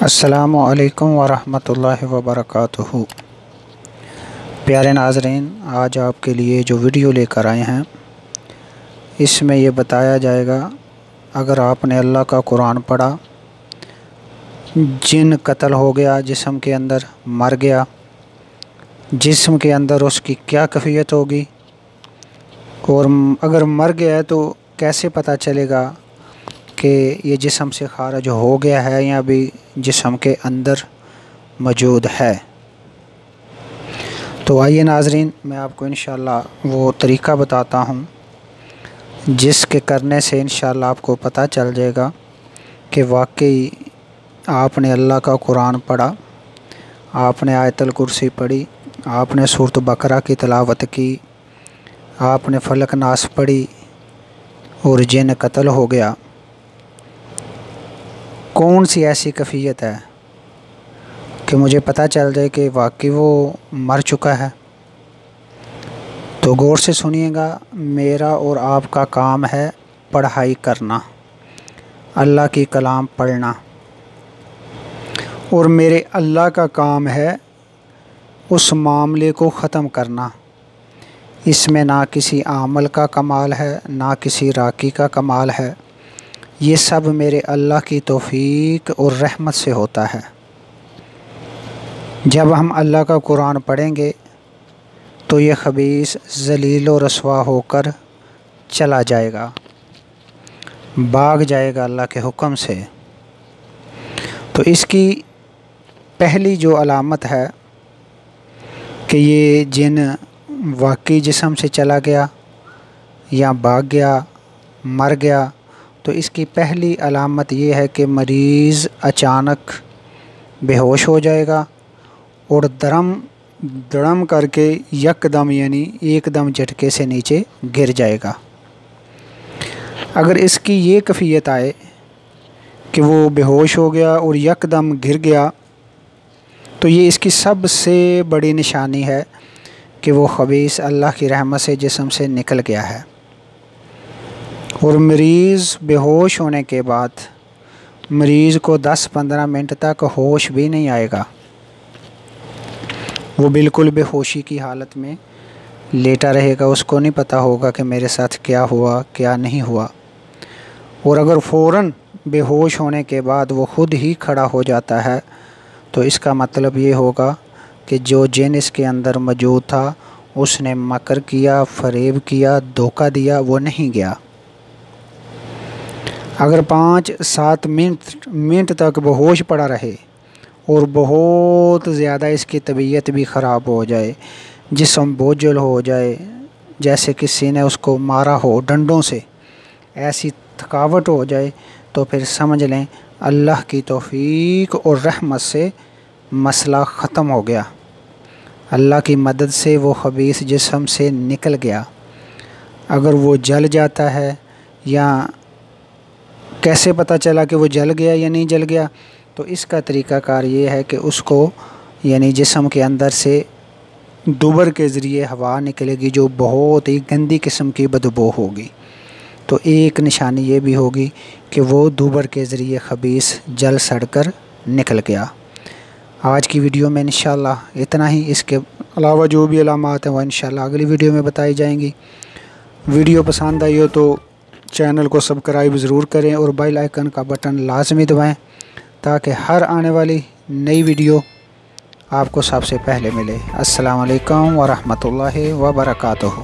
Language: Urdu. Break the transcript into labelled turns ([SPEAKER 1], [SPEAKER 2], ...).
[SPEAKER 1] السلام علیکم ورحمۃ اللہ وبرکاتہ۔ پیارے ناظرین، آج آپ کے لیے جو ویڈیو لے کر آئے ہیں اس میں یہ بتایا جائے گا، اگر آپ نے اللہ کا قرآن پڑھا، جن قتل ہو گیا، جسم کے اندر مر گیا، جسم کے اندر اس کی کیا کیفیت ہوگی، اور اگر مر گیا ہے تو کیسے پتہ چلے گا کہ یہ جسم سے خارج ہو گیا ہے یا بھی جسم کے اندر موجود ہے۔ تو آئیے ناظرین، میں آپ کو انشاءاللہ وہ طریقہ بتاتا ہوں جس کے کرنے سے انشاءاللہ آپ کو پتہ چل جائے گا کہ واقعی آپ نے اللہ کا قرآن پڑھا، آپ نے آیت الکرسی پڑھی، آپ نے سورۃ بقرہ کی تلاوت کی، آپ نے فلق ناس پڑھی اور جن قتل ہو گیا۔ کون سی ایسی کیفیت ہے کہ مجھے پتہ چل جائے کہ واقعی وہ مر چکا ہے؟ تو غور سے سنیے گا، میرا اور آپ کا کام ہے پڑھائی کرنا، اللہ کی کلام پڑھنا، اور میرے اللہ کا کام ہے اس معاملے کو ختم کرنا۔ اس میں نہ کسی عامل کا کمال ہے، نہ کسی راکی کا کمال ہے، یہ سب میرے اللہ کی توفیق اور رحمت سے ہوتا ہے۔ جب ہم اللہ کا قرآن پڑھیں گے تو یہ خبیث ذلیل و رسوا ہو کر چلا جائے گا، بھاگ جائے گا اللہ کے حکم سے۔ تو اس کی پہلی جو علامت ہے کہ یہ جن واقعی جسم سے چلا گیا یا بھاگ گیا، مر گیا، تو اس کی پہلی علامت یہ ہے کہ مریض اچانک بے ہوش ہو جائے گا اور دڑم کر کے یک دم یعنی ایک دم جھٹکے سے نیچے گر جائے گا۔ اگر اس کی یہ کیفیت آئے کہ وہ بے ہوش ہو گیا اور یک دم گر گیا، تو یہ اس کی سب سے بڑی نشانی ہے کہ وہ خبیث اللہ کی رحمت سے جسم سے نکل گیا ہے۔ اور مریض بے ہوش ہونے کے بعد مریض کو 10-15 منٹ تک ہوش بھی نہیں آئے گا، وہ بالکل بے ہوشی کی حالت میں لیٹا رہے گا، اس کو نہیں پتہ ہوگا کہ میرے ساتھ کیا ہوا کیا نہیں ہوا۔ اور اگر فوراً بے ہوش ہونے کے بعد وہ خود ہی کھڑا ہو جاتا ہے تو اس کا مطلب یہ ہوگا کہ جو جن اس کے اندر موجود تھا اس نے مکر کیا، فریب کیا، دھوکہ دیا، وہ نہیں گیا۔ اگر 5-7 منٹ تک بے ہوش پڑا رہے اور بہت زیادہ اس کی طبیعت بھی خراب ہو جائے، جسم بوجھل ہو جائے، جیسے کسی نے اس کو مارا ہو ڈنڈوں سے، ایسی تھکاوٹ ہو جائے، تو پھر سمجھ لیں اللہ کی توفیق اور رحمت سے مسئلہ ختم ہو گیا، اللہ کی مدد سے وہ خبیث جسم سے نکل گیا۔ اگر وہ جل جاتا ہے، یا کیسے پتہ چلا کہ وہ جل گیا یا نہیں جل گیا، تو اس کا طریقہ کار یہ ہے کہ اس کو یعنی جسم کے اندر سے دوبر کے ذریعے ہوا نکلے گی جو بہت ہی گندی قسم کی بدبو ہوگی۔ تو ایک نشانی یہ بھی ہوگی کہ وہ دوبر کے ذریعے خبیث جل سڑ کر نکل گیا۔ آج کی ویڈیو میں انشاءاللہ اتنا ہی، اس کے علاوہ جو بھی علامات ہیں وہ انشاءاللہ اگلی ویڈیو میں بتائی جائیں گی۔ ویڈیو پسند آئی ہو تو چینل کو سبسکرائب ضرور کریں اور بیل آئیکن کا بٹن لازمی دبائیں تاکہ ہر آنے والی نئی ویڈیو آپ کو سب سے پہلے ملے۔ السلام علیکم ورحمۃ اللہ وبرکاتہ۔